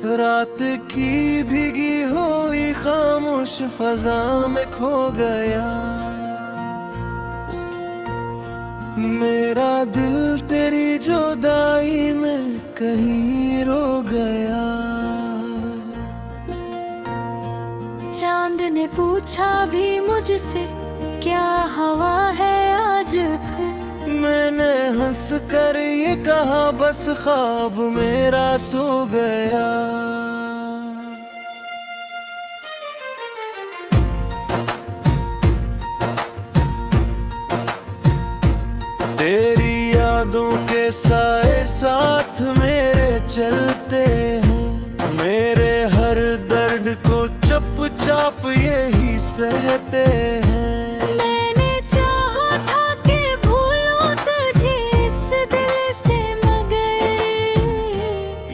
रात की भीगी हुई खामोश फजा में खो गया। मेरा दिल तेरी जुदाई में कहीं रो गया। चांद ने पूछा भी मुझसे, क्या हवा है आज फिर? मैंने हंस कर ये कहा, बस ख्वाब मेरा सो गया। तेरी यादों के साए साथ मेरे चलते हैं। मेरे हर दर्द को चुपचाप यही सहते हैं। मैंने चाहा था कि भूलूं तुझे इस दिल से, मगर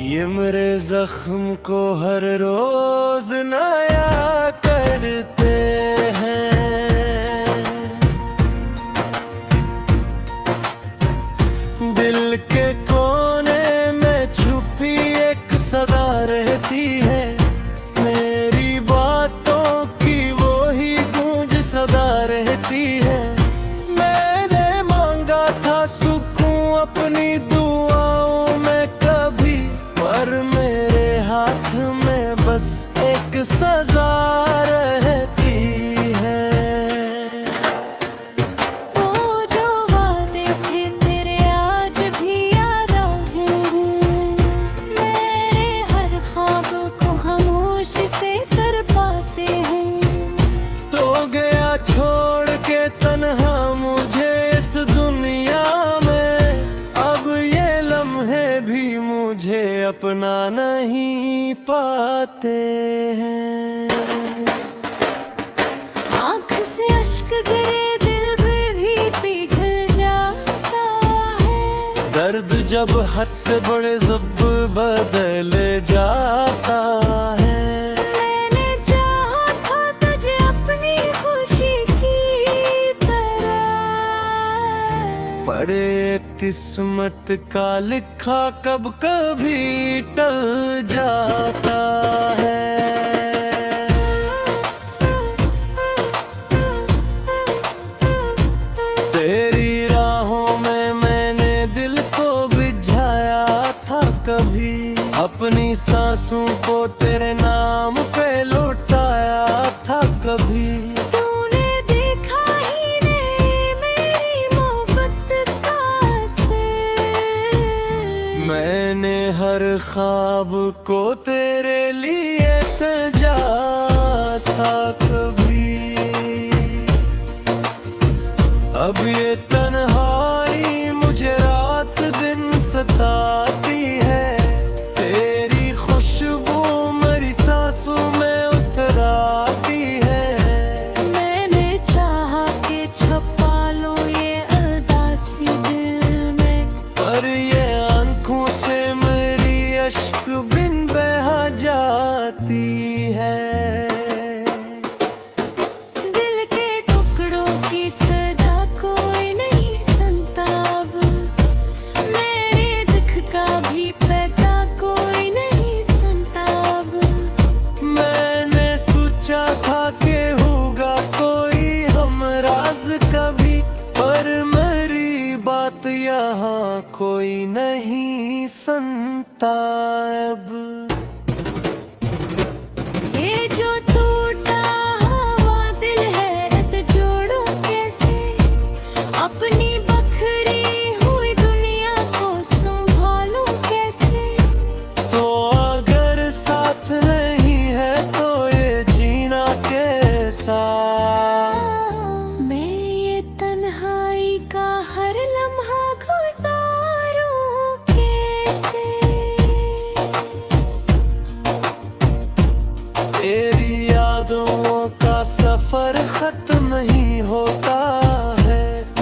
ये मेरे जख्म को हर रोज नया करते हैं। दिल के कोने में छुपी एक सदा रहती है। मेरी बातों की वो ही गूंज सदा रहती है। मैंने मांगा था सुकून अपनी दुआओं में कभी, पर मेरे हाथ में बस एक सजा रहती है। वो जो वादे थे तेरे आज भी याद आए हैं। मेरे हर ख्वाब को खामोशी से कर पाते हैं। तो गया छोड़ के तन्हा मुझे इस दुनिया में। अब ये लम्हे भी मुझे अपना नहीं पाते हैं। आँख से अश्क गिरे दिल भी पिघल जाता है। दर्द जब हद से बड़े जब बदल जाता है। मैंने चाहा था तुझे अपनी खुशी की तरह, पर ये किस्मत का लिखा कब कभी टल जाता है। तेरी राहों में मैंने दिल को बिझाया था कभी। अपनी सांसों को तेरे नाम पे लौटाया था कभी। तूने देखा ही नहीं मेरी मोहब्बत का असर। मैंने हर ख्वाब को तेरे लिए सजा था कभी। अब ये तन्हाई मुझे रात दिन सताती है। तेरी खुशबू मेरी सांसों में उतर आती है। मैंने चाहा कि छुपा लो ये उदासी दिल में, पर ये आंखों से मेरी अश्क बिन बहा जाती है। दिल के टुकड़ों की सदा कोई नहीं सुनता अब। मेरे दुख का भी पता कोई नहीं सुनता अब। मैंने सोचा था कि होगा कोई हमराज कभी, पर मेरी बात यहाँ कोई नहीं सुनता अब। ये जो टूटा हुआ दिल है, ऐसे जोड़ूं कैसे? अपनी बखरी हुई दुनिया को संभालूं कैसे? तो अगर साथ नहीं है तो ये जीना कैसा? मैं ये तन्हाई का हर लम्हा गुजारूं कैसे? तेरी यादों का सफर खत्म नहीं होता है।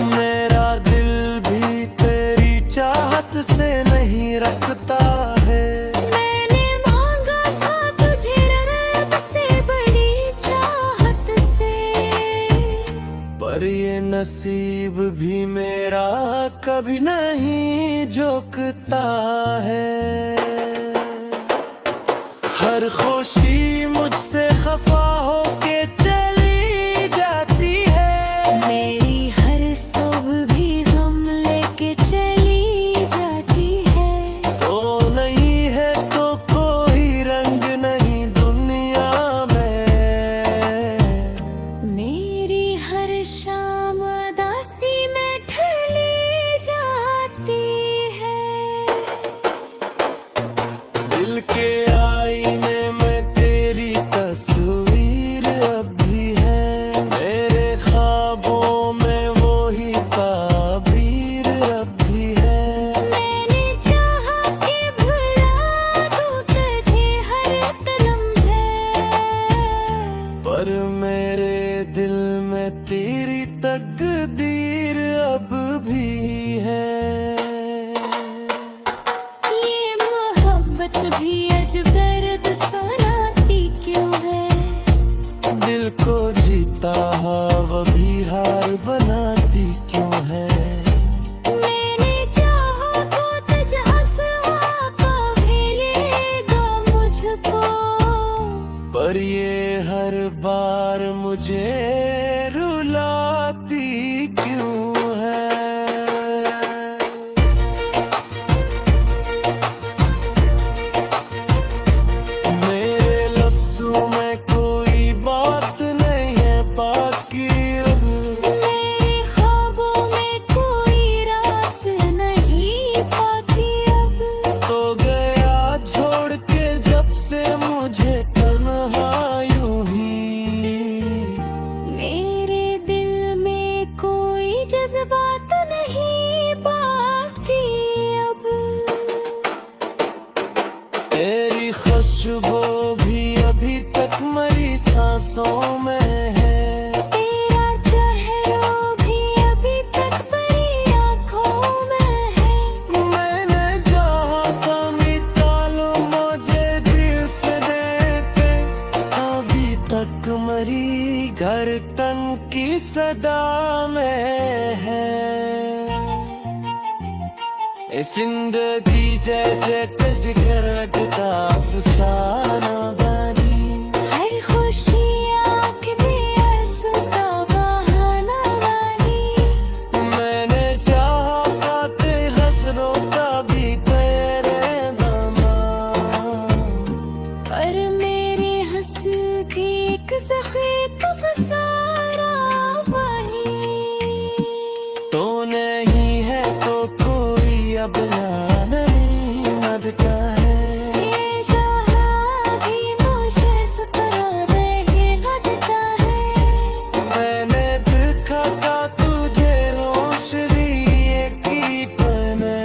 मेरा दिल भी तेरी चाहत से नहीं रखता है। मैंने मांगा था तुझे रब से बड़ी चाहत से, पर ये नसीब भी मेरा कभी नहीं झुकता है। सरखोशी मुझसे खफा होके चली जाती है। मेरी हर सुबह भी गम लेके चली जाती है। तो नहीं है तो कोई रंग नहीं दुनिया में। मेरी हर शाम उदासी में ढली जाती है। दिल के आईने में तेरी तस्वीर अब भी है। मेरे ख्वाबों में वो ही ताबीर अब भी है। मैंने चाहा कि भुला दूं तुझे हर एक लम्हे, पर मेरे दिल में तेरी तकदीर अब भी है। ये मोहब्बत भी अजब दर्द सुनाती क्यों है। दिल को जीता वो भी हार बनाती क्यों है। मैंने चाहा तो तुझ हंसवा कभी ले दो मुझको, पर ये हर बार मुझे रुलाती क्यों है। मेरे लफ्ज़ों में कोई बात नहीं है बाकी अब। मेरे ख्वाबों में कोई रात नहीं पाती अब। तो गया छोड़ के जब से मुझे तन्हा यूं ही। मेरे दिल में कोई जज्बात नहीं बाकी अब। तेरी खुशबू भी अभी तक मेरी सांसों में है। तेरा चेहरा भी अभी तक मेरी आँखों में है। मैंने चाहा था मिटा लो मुझे दिल से दे पे, अभी तक मरी गर्दन की सदा में है। ए जिंदगी जैसे तस्वीर रखता अफसाना बनी। हर खुशी आँख में आंसू का बहाना बनी। मैंने चाहा था तेरे हसरों का भी तेरे बना, पर मेरे हंस की एक सखीत फसारा बनी। तो नहीं है तो कोई अब ना नहीं मदता है। ये जहाँ भी मुझे सपना नहीं लगता है। मैंने देखा था तुझे रोशनी की पने,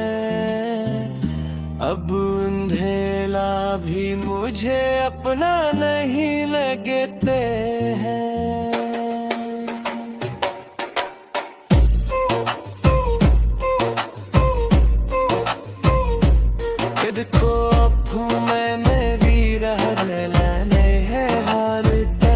अब अंधेला भी मुझे अपना नहीं लगते हैं। खुद को अफू में भी रह लाने हैं हालते।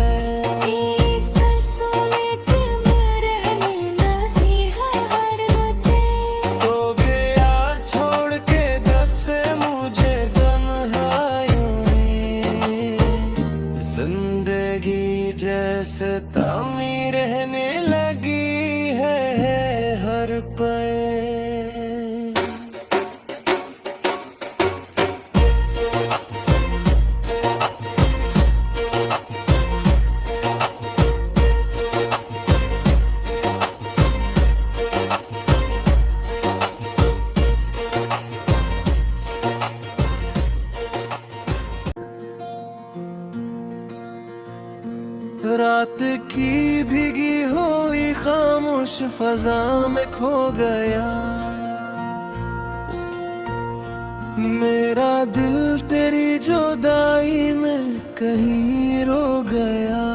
तेरी सांसों में तुम रहने लगी है हर रातें। तो गया छोड़ के जब से मुझे तन्हाइयों ही। जिंदगी जैसे तामी रहने लगी है हर पल। रात की भीगी हुई खामोश फजा में खो गया। मेरा दिल तेरी जुदाई में कहीं रो गया।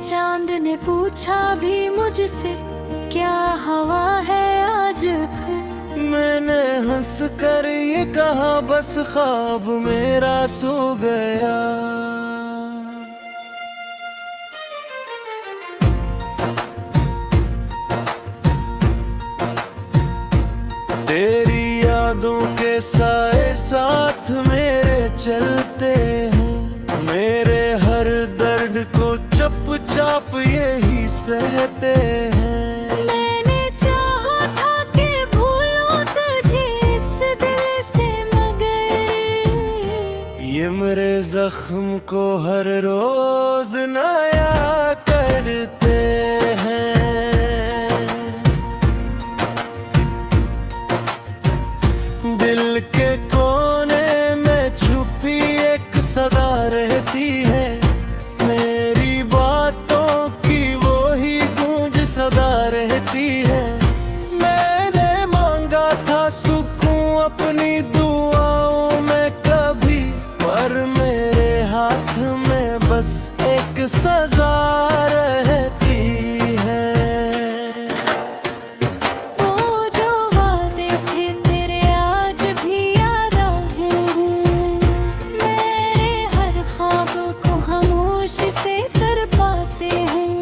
चांद ने पूछा भी मुझसे क्या हवा है आज फिर। मैंने हंस कर ये कहा बस ख्वाब मेरा सो गया। तेरी यादों के साए साथ साथ मेरे चलते हैं, मेरे हर दर्द को चुपचाप यही सहते हैं। मैंने चाहा था कि भूलूं तुझे इस दिल से, मगर ये मेरे जख्म को हर रोज नया करते हैं। दिल के कोने में छुपी एक सदा रहती है, मेरी बातों की वो ही गूंज सदा रहती है। मैंने मांगा था सुकून अपनी दुआओं में कभी, पर मेरे हाथ में बस एक सजा रहती है। वो जो वादे थे तेरे आज भी याद आए हैं, मेरे हर ख्वाब को खामोश से कर पाते हैं।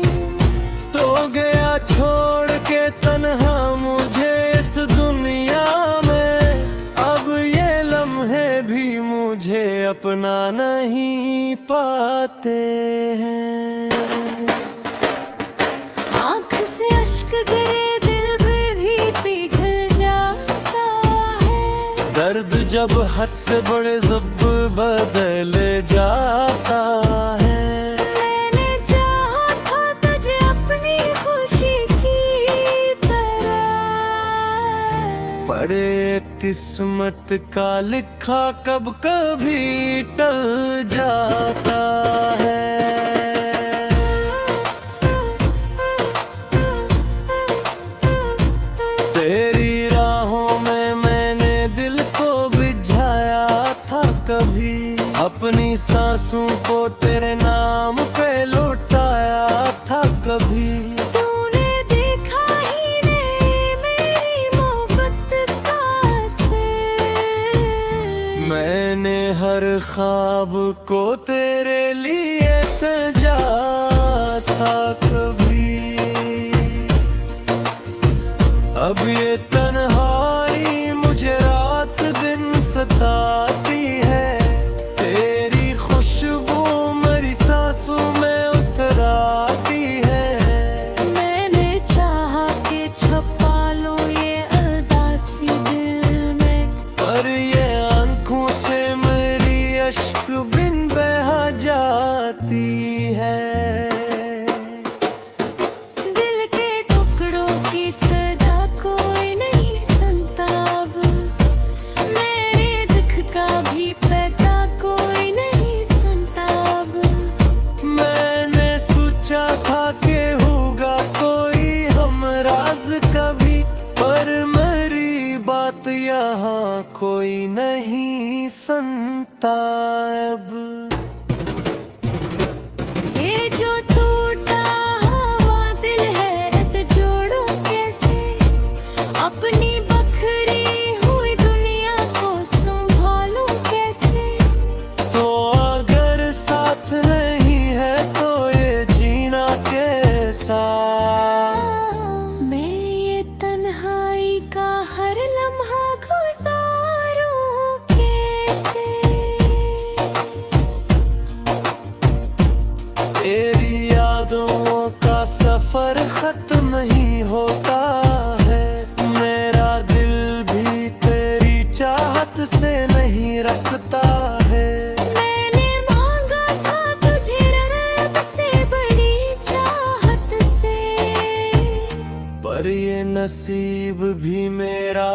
तो गया छोड़ के तन्हा मुझे इस दुनिया में, अब ये लम्हे भी मुझे अपना नहीं पाते हैं। आँख से अश्क गिरे दिल भी पिघल जाता है, दर्द जब हद से बड़े जब बदल जाता है। मैंने चाहा था तुझे अपनी खुशी की तरह, पर ये किस्मत का लिखा कब कभी टल जाता है। तेरी राहों में मैंने दिल को बिझाया था कभी, अपनी सांसों को तेरे नाम पे लौटाया था कभी। तूने देखा ही नहीं मेरी मोहब्बत का असर, मैंने हर ख्वाब को तेरे लिए सजा था कभी। अब ये तन्हाई मुझे रात दिन सताती है, तेरी खुशबू मेरी सांसों में उतर आती है। मैंने चाहा कि छुपा लूं ये उदासी दिल में, पर ये आंखों से मेरी अश्क बिन बहा जाती है। दिल के टुकड़ों की सदा कोई नहीं सुनता अब, मेरे दुख का भी पता कोई नहीं सुनता अब। मैंने सोचा था कि होगा कोई हमराज कभी, पर मेरी बात यहाँ कोई नहीं सुनता अब। ये जो टूटा हुआ दिल है ऐसे जोड़ूं कैसे, अपनी बखरी हुई दुनिया को संभालूं कैसे। तो अगर साथ नहीं है तो ये जीना कैसा। मैं ये तन्हाई का हर लम्हा गुजारूं कैसे। तेरी यादों का सफर खत्म नहीं होता है, मेरा दिल भी तेरी चाहत से नहीं रखता है। मैंने मांगा था तुझे रब से बड़ी चाहत से, पर ये नसीब भी मेरा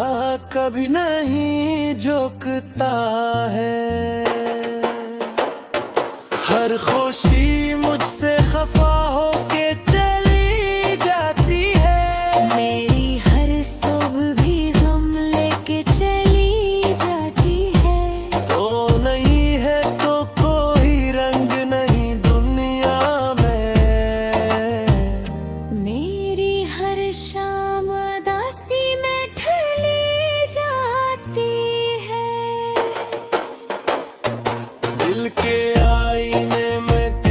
कभी नहीं झुकता है। हर खुशी मुझसे खफा होके चली जाती है, मेरी हर सुबह भी गम लेके चली जाती है। तो नहीं है तो कोई रंग नहीं दुनिया में, मेरी हर शाम उदासी में ढली जाती है। दिल के आईने में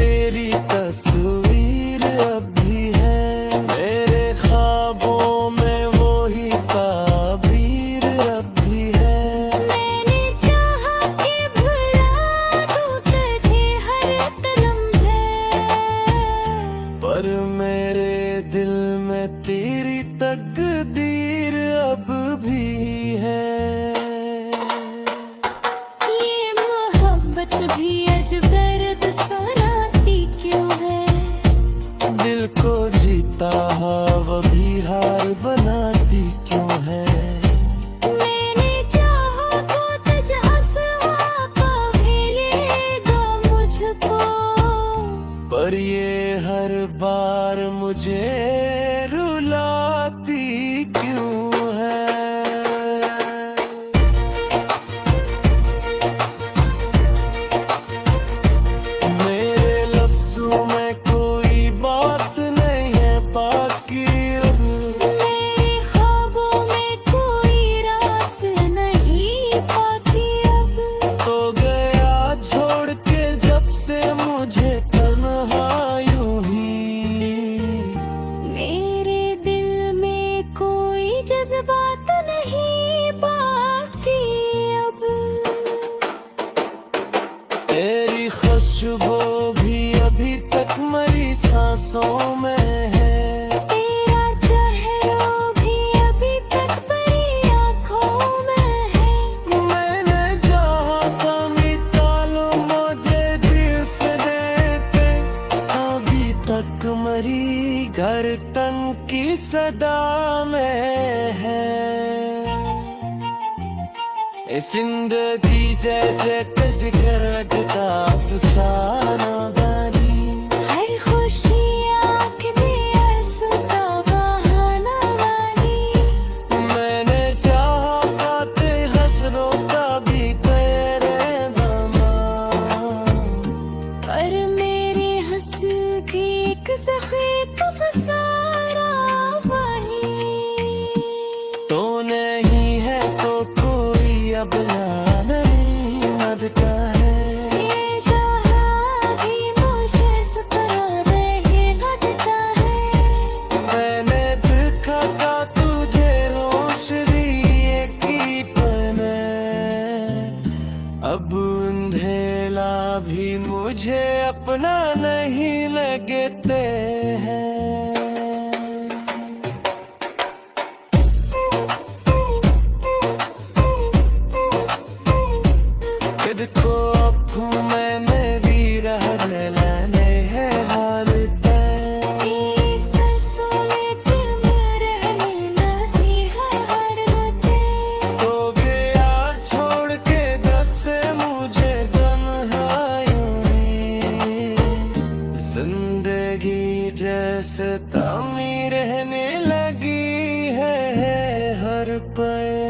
ये जिंदगी जैसे किसी गरज का अफसाना बनी। हर खुशियाँ के लिए सुता बहाना वाली। मैंने चाहा पाते हसनों का भी तेरे दमा। पर मेरी हंस की एक सखी का फसारा बनी। तो नहीं है तो कोई अब ना नहीं मदता है। ये जहाँ भी मुझे सपना नहीं लगता है। मैंने देखा था तुझे रोशनी की पने। अब अंधेला भी मुझे अपना नहीं लगते हैं। खुद को अखों में भी रह लाने हैं हाल तेरी सांसों में दिल में रहने लगी है हर रातें। तो भी यार छोड़ के दब से मुझे तन्हाइयों में। जिंदगी जैसे तामी रहने लगी है हर पल।